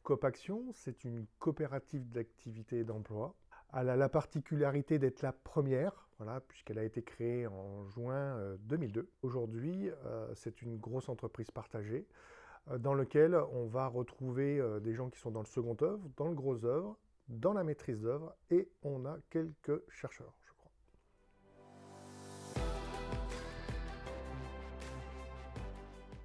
Copaction, c'est une coopérative d'activité et d'emploi. Elle a la particularité d'être la première, voilà, puisqu'elle a été créée en juin 2002. Aujourd'hui, c'est une grosse entreprise partagée dans laquelle on va retrouver des gens qui sont dans le second œuvre, dans le gros œuvre, dans la maîtrise d'œuvre, et on a quelques chercheurs, je crois.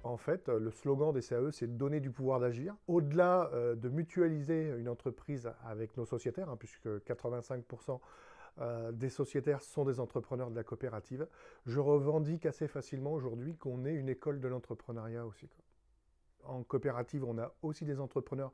En fait, le slogan des CAE, c'est de donner du pouvoir d'agir. Au-delà de mutualiser une entreprise avec nos sociétaires, puisque 85% des sociétaires sont des entrepreneurs de la coopérative, je revendique assez facilement aujourd'hui qu'on est une école de l'entrepreneuriat aussi, quoi. En coopérative, on a aussi des entrepreneurs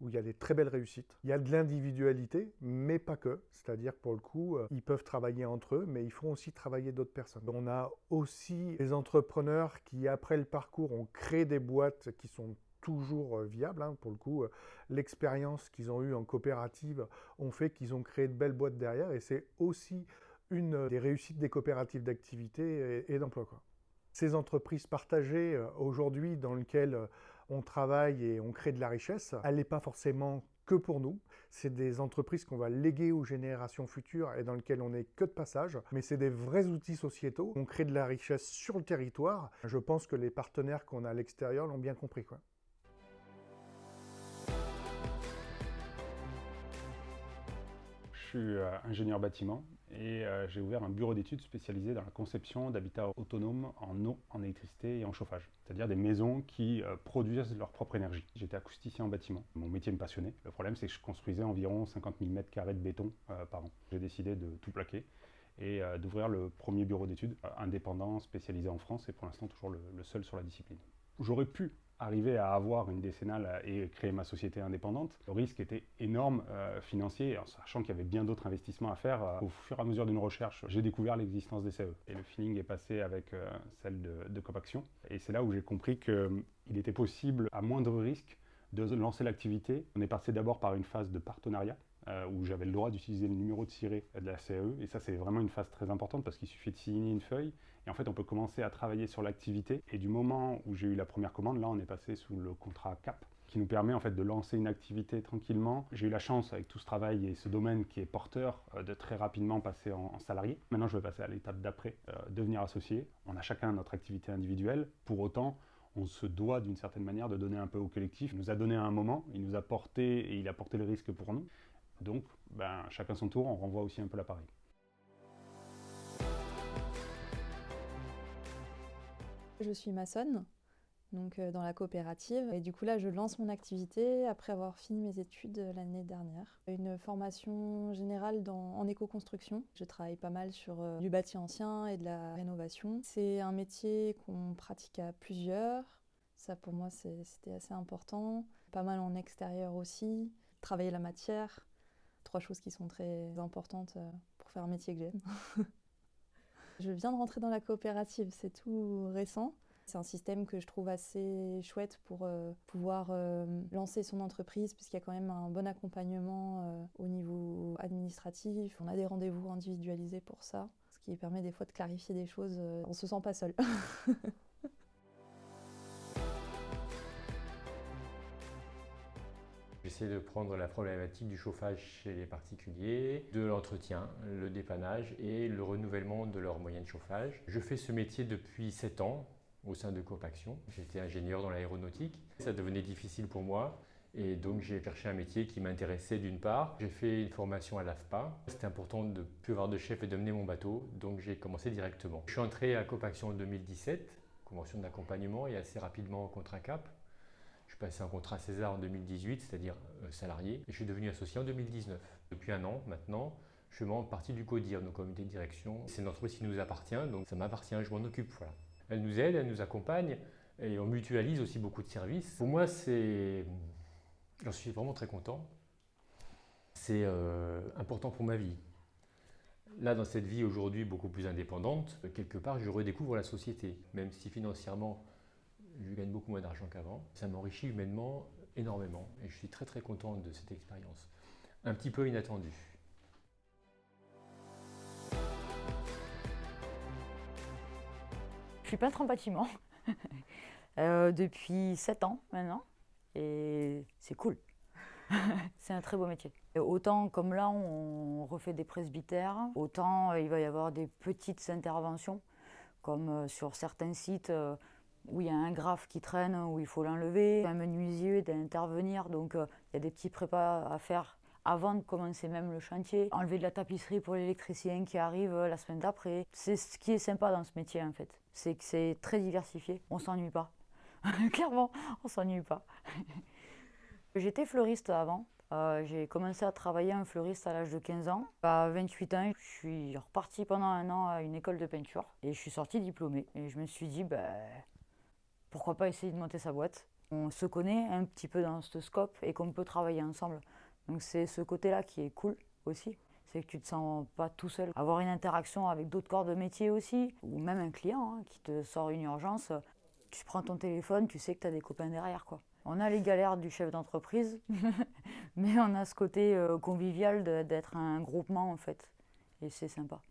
où il y a des très belles réussites. Il y a de l'individualité, mais pas que. C'est-à-dire que pour le coup, ils peuvent travailler entre eux, mais ils font aussi travailler d'autres personnes. On a aussi des entrepreneurs qui, après le parcours, ont créé des boîtes qui sont toujours viables. Pour le coup, l'expérience qu'ils ont eue en coopérative ont fait qu'ils ont créé de belles boîtes derrière, et c'est aussi une des réussites des coopératives d'activité et d'emploi, quoi. Ces entreprises partagées aujourd'hui dans lesquelles on travaille et on crée de la richesse, elle n'est pas forcément que pour nous. C'est des entreprises qu'on va léguer aux générations futures et dans lesquelles on n'est que de passage. Mais c'est des vrais outils sociétaux. On crée de la richesse sur le territoire. Je pense que les partenaires qu'on a à l'extérieur l'ont bien compris, quoi. Je suis ingénieur bâtiment et j'ai ouvert un bureau d'études spécialisé dans la conception d'habitats autonomes en eau, en électricité et en chauffage. C'est-à-dire des maisons qui produisent leur propre énergie. J'étais acousticien en bâtiment. Mon métier me passionnait. Le problème, c'est que je construisais environ 50 000 m² de béton par an. J'ai décidé de tout plaquer et d'ouvrir le premier bureau d'études indépendant spécialisé en France et pour l'instant toujours le seul sur la discipline. J'aurais pu arriver à avoir une décennale et créer ma société indépendante. Le risque était énorme financier, en sachant qu'il y avait bien d'autres investissements à faire. Au fur et à mesure d'une recherche, j'ai découvert l'existence des CAE. Et le feeling est passé avec celle de Copaction. Et c'est là où j'ai compris qu'il était possible, à moindre risque, de lancer l'activité. On est passé d'abord par une phase de partenariat, où j'avais le droit d'utiliser le numéro de siret de la CAE. Et ça, c'est vraiment une phase très importante parce qu'il suffit de signer une feuille. Et en fait, on peut commencer à travailler sur l'activité. Et du moment où j'ai eu la première commande, là, on est passé sous le contrat CAP, qui nous permet en fait de lancer une activité tranquillement. J'ai eu la chance, avec tout ce travail et ce domaine qui est porteur, de très rapidement passer en salarié. Maintenant, je vais passer à l'étape d'après, devenir associé. On a chacun notre activité individuelle. Pour autant, on se doit d'une certaine manière de donner un peu au collectif. Il nous a donné à un moment, il nous a porté et il a porté le risque pour nous. Donc, chacun son tour, on renvoie aussi un peu l'appareil. Je suis maçonne, donc dans la coopérative. Et du coup là, je lance mon activité après avoir fini mes études l'année dernière. Une formation générale en éco-construction. Je travaille pas mal sur du bâti ancien et de la rénovation. C'est un métier qu'on pratique à plusieurs. Ça pour moi, c'était assez important. Pas mal en extérieur aussi. Travailler la matière. 3 choses qui sont très importantes pour faire un métier que j'aime. Je viens de rentrer dans la coopérative, c'est tout récent. C'est un système que je trouve assez chouette pour pouvoir lancer son entreprise, puisqu'il y a quand même un bon accompagnement au niveau administratif. On a des rendez-vous individualisés pour ça, ce qui permet des fois de clarifier des choses. On ne se sent pas seul. J'essaie de prendre la problématique du chauffage chez les particuliers, de l'entretien, le dépannage et le renouvellement de leurs moyens de chauffage. Je fais ce métier depuis 7 ans au sein de Copaction. J'étais ingénieur dans l'aéronautique. Ça devenait difficile pour moi et donc j'ai cherché un métier qui m'intéressait d'une part. J'ai fait une formation à l'AFPA. C'était important de ne plus avoir de chef et de mener mon bateau, donc j'ai commencé directement. Je suis entré à Copaction en 2017, convention d'accompagnement et assez rapidement contrat CAP. Je suis passé en contrat César en 2018, c'est-à-dire salarié, et je suis devenu associé en 2019. Depuis 1 an maintenant, je fais partie du CODIR, nos comités de direction. C'est une entreprise qui nous appartient, donc ça m'appartient, je m'en occupe. Voilà. Elle nous aide, elle nous accompagne, et on mutualise aussi beaucoup de services. Pour moi, j'en suis vraiment très content. C'est important pour ma vie. Là, dans cette vie aujourd'hui beaucoup plus indépendante, quelque part, je redécouvre la société, même si financièrement, je gagne beaucoup moins d'argent qu'avant. Ça m'enrichit humainement énormément et je suis très très content de cette expérience. Un petit peu inattendue. Je suis peintre en bâtiment depuis 7 ans maintenant et c'est cool. C'est un très beau métier. Et autant comme là, on refait des presbytères, autant il va y avoir des petites interventions, comme sur certains sites où il y a un graphe qui traîne, où il faut l'enlever, un menuisier d'intervenir, donc il y a des petits prépas à faire avant de commencer même le chantier, enlever de la tapisserie pour l'électricien qui arrive la semaine d'après. C'est ce qui est sympa dans ce métier en fait, c'est que c'est très diversifié, on s'ennuie pas. Clairement, on s'ennuie pas. J'étais fleuriste avant. J'ai commencé à travailler en fleuriste à l'âge de 15 ans. À 28 ans, je suis repartie pendant un an à une école de peinture et je suis sortie diplômée. Et je me suis dit, pourquoi pas essayer de monter sa boîte. On se connaît un petit peu dans ce scope et qu'on peut travailler ensemble. Donc c'est ce côté-là qui est cool aussi. C'est que tu ne te sens pas tout seul. Avoir une interaction avec d'autres corps de métier aussi, ou même un client qui te sort une urgence, tu prends ton téléphone, tu sais que tu as des copains derrière, quoi. On a les galères du chef d'entreprise, mais on a ce côté convivial d'être un groupement en fait. Et c'est sympa.